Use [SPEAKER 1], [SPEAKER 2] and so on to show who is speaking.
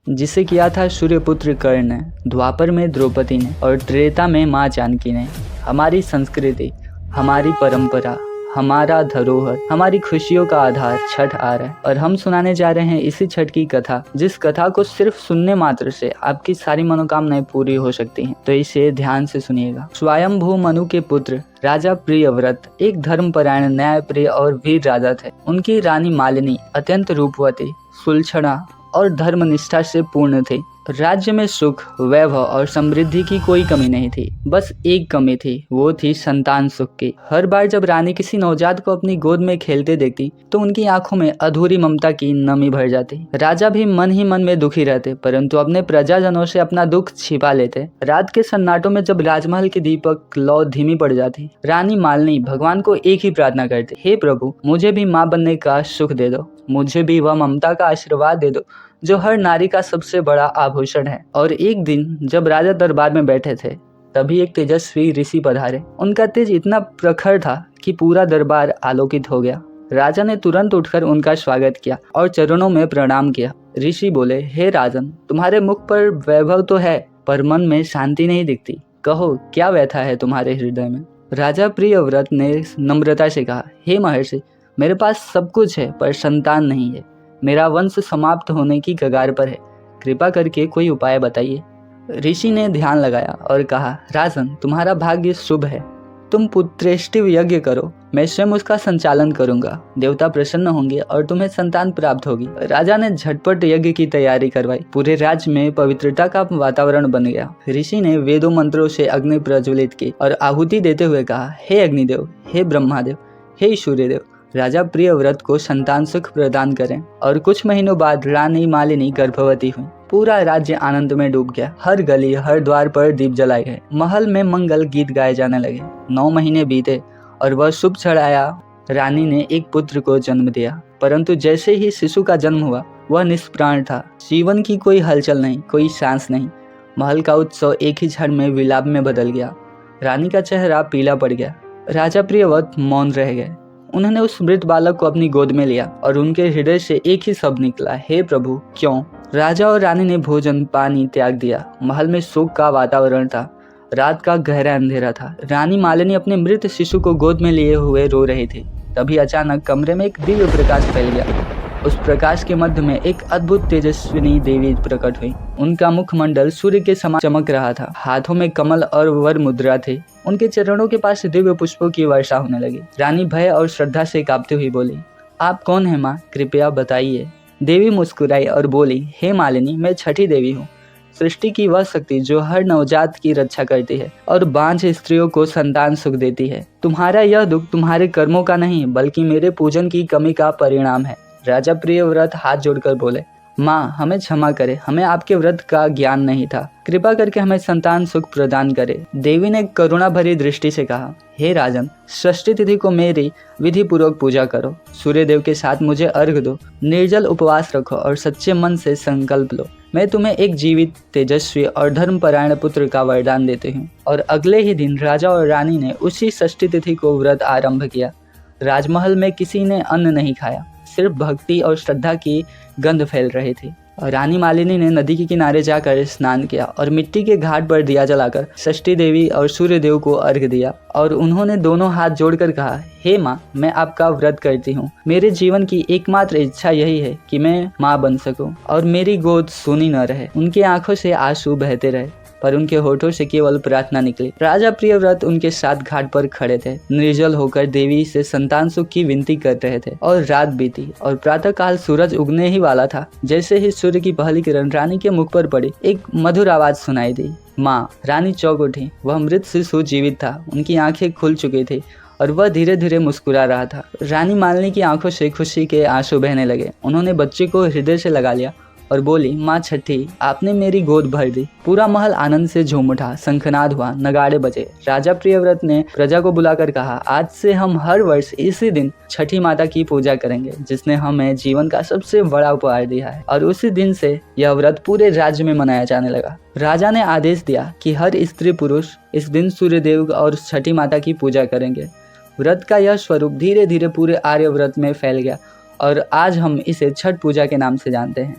[SPEAKER 1] जिसे किया था सूर्यपुत्र कर्ण ने, द्वापर में द्रौपदी ने और त्रेता में माँ जानकी ने। हमारी संस्कृति, हमारी परंपरा, हमारा धरोहर, हमारी खुशियों का आधार छठ आ रहा है और हम सुनाने जा रहे हैं इसी छठ की कथा, जिस कथा को सिर्फ सुनने मात्र से आपकी सारी मनोकामनाएं पूरी हो सकती हैं। तो इसे ध्यान से सुनिएगा। स्वयंभू मनु के पुत्र राजा प्रियव्रत एक धर्मपरायण, न्यायप्रिय और वीर राजा थे। उनकी रानी मालिनी अत्यंत रूपवती, सुलक्षणा और धर्मनिष्ठा से पूर्ण थी। राज्य में सुख, वैभव और समृद्धि की कोई कमी नहीं थी। बस एक कमी थी, वो थी संतान सुख की। हर बार जब रानी किसी नवजात को अपनी गोद में खेलते देखती तो उनकी आंखों में अधूरी ममता की नमी भर जाती। राजा भी मन ही मन में दुखी रहते, परंतु अपने प्रजाजनों से अपना दुख छिपा लेते। रात के सन्नाटों में जब राजमहल की दीपक लौ धीमी पड़ जाती, रानी मालिनी भगवान को एक ही प्रार्थना करती, हे प्रभु, मुझे भी माँ बनने का सुख दे दो, मुझे भी वह ममता का आशीर्वाद दे दो जो हर नारी का सबसे बड़ा आभूषण है। और एक दिन जब राजा दरबार में बैठे थे, तभी एक तेजस्वी ऋषि पधारे। उनका तेज इतना प्रखर था कि पूरा दरबार आलोकित हो गया। राजा ने तुरंत उठकर उनका स्वागत किया और चरणों में प्रणाम किया। ऋषि बोले, हे राजन, तुम्हारे मुख पर वैभव तो है, पर मन में शांति नहीं दिखती। कहो, क्या व्यथा है तुम्हारे हृदय में? राजा प्रियव्रत ने नम्रता से कहा, हे महर्षि, मेरे पास सब कुछ है पर संतान नहीं है। मेरा वंश समाप्त होने की कगार पर है, कृपा करके कोई उपाय बताइए। ऋषि ने ध्यान लगाया और कहा, राजन, तुम्हारा भाग्य शुभ है। तुम पुत्रेष्टि यज्ञ करो, मैं स्वयं उसका संचालन करूंगा। देवता प्रसन्न होंगे और तुम्हें संतान प्राप्त होगी। राजा ने झटपट यज्ञ की तैयारी करवाई। पूरे राज्य में पवित्रता का वातावरण बन गया। ऋषि ने वेदों मंत्रों से अग्नि प्रज्वलित की और आहुति देते हुए कहा, हे अग्निदेव, हे ब्रह्मादेव, हे सूर्यदेव, राजा प्रियव्रत को संतान सुख प्रदान करें। और कुछ महीनों बाद रानी मालिनी गर्भवती हुई। पूरा राज्य आनंद में डूब गया। हर गली, हर द्वार पर दीप जलाए गए। महल में मंगल गीत गाए जाने लगे। 9 महीने बीते और वह शुभ क्षण आया। रानी ने एक पुत्र को जन्म दिया, परंतु जैसे ही शिशु का जन्म हुआ, वह निष्प्राण था। जीवन की कोई हलचल नहीं, कोई सांस नहीं। महल का उत्सव एक ही क्षण में विलाप में बदल गया। रानी का चेहरा पीला पड़ गया। राजा प्रियव्रत मौन रह गए। उन्होंने उस मृत बालक को अपनी गोद में लिया और उनके हृदय से एक ही शब्द निकला, हे प्रभु, क्यों? राजा और रानी ने भोजन पानी त्याग दिया। महल में शोक का वातावरण था। रात का गहरा अंधेरा था। रानी मालिनी अपने मृत शिशु को गोद में लिए हुए रो रही थी। तभी अचानक कमरे में एक दिव्य प्रकाश फैल गया। उस प्रकाश के मध्य में एक अद्भुत तेजस्विनी देवी प्रकट हुई। उनका मुखमंडल सूर्य के समान चमक रहा था। हाथों में कमल और वर मुद्रा थी। उनके चरणों के पास दिव्य पुष्पों की वर्षा होने लगी। रानी भय और श्रद्धा से कांपती हुई बोली, आप कौन है माँ, कृपया बताइए। देवी मुस्कुराई और बोली, हे मालिनी, मैं छठी देवी हूँ, सृष्टि की वह शक्ति जो हर नवजात की रक्षा करती है और बांझ स्त्रियों को संतान सुख देती है। तुम्हारा यह दुख तुम्हारे कर्मों का नहीं, बल्कि मेरे पूजन की कमी का परिणाम है। राजा प्रियव्रत हाथ जोड़कर बोले, माँ, हमें क्षमा करे, हमें आपके व्रत का ज्ञान नहीं था, कृपा करके हमें संतान सुख प्रदान करे। देवी ने करुणा भरी दृष्टि से कहा, हे राजन, षष्ठी तिथि को मेरी विधि पूर्वक पूजा करो, सूर्यदेव के साथ मुझे अर्घ दो, निर्जल उपवास रखो और सच्चे मन से संकल्प लो। मैं तुम्हें एक जीवित, तेजस्वी और धर्मपरायण पुत्र का वरदान देती हूँ। और अगले ही दिन राजा और रानी ने उसी षष्ठी तिथि को व्रत आरंभ किया। राजमहल में किसी ने अन्न नहीं खाया, सिर्फ भक्ति और श्रद्धा की गंध फैल रही थी। रानी मालिनी ने नदी के किनारे जाकर स्नान किया और मिट्टी के घाट पर दिया जलाकर षष्ठी देवी और सूर्य देव को अर्घ दिया। और उन्होंने दोनों हाथ जोड़कर कहा, हे माँ, मैं आपका व्रत करती हूँ। मेरे जीवन की एकमात्र इच्छा यही है कि मैं माँ बन सकूं और मेरी गोद सूनी न रहे। उनकी आंखों से आंसू बहते रहे, पर उनके होठों से केवल प्रार्थना निकली। राजा प्रियव्रत उनके साथ घाट पर खड़े थे, निर्जल होकर देवी से संतान सुख की विनती कर रहे थे। और रात बीती और प्रातः काल सूरज उगने ही वाला था। जैसे ही सूर्य की पहली किरण रानी के मुख पर पड़ी, एक मधुर आवाज सुनाई दी, माँ। रानी चौंक उठी। वह मृत शिशु जीवित था। उनकी आंखें खुल चुकी थी और वह धीरे धीरे मुस्कुरा रहा था। रानी मालिनी की आंखों से खुशी के आंसू बहने लगे। उन्होंने बच्चे को हृदय से लगा लिया और बोली, माँ छठी, आपने मेरी गोद भर दी। पूरा महल आनंद से झूम उठा, शंखनाद हुआ, नगाड़े बजे। राजा प्रियव्रत ने प्रजा को बुलाकर कहा, आज से हम हर वर्ष इसी दिन छठी माता की पूजा करेंगे, जिसने हमें जीवन का सबसे बड़ा उपहार दिया है। और उसी दिन से यह व्रत पूरे राज्य में मनाया जाने लगा। राजा ने आदेश दिया कि हर स्त्री पुरुष इस दिन सूर्यदेव और छठी माता की पूजा करेंगे। व्रत का यह स्वरूप धीरे धीरे पूरे आर्यव्रत में फैल गया और आज हम इसे छठ पूजा के नाम से जानते हैं।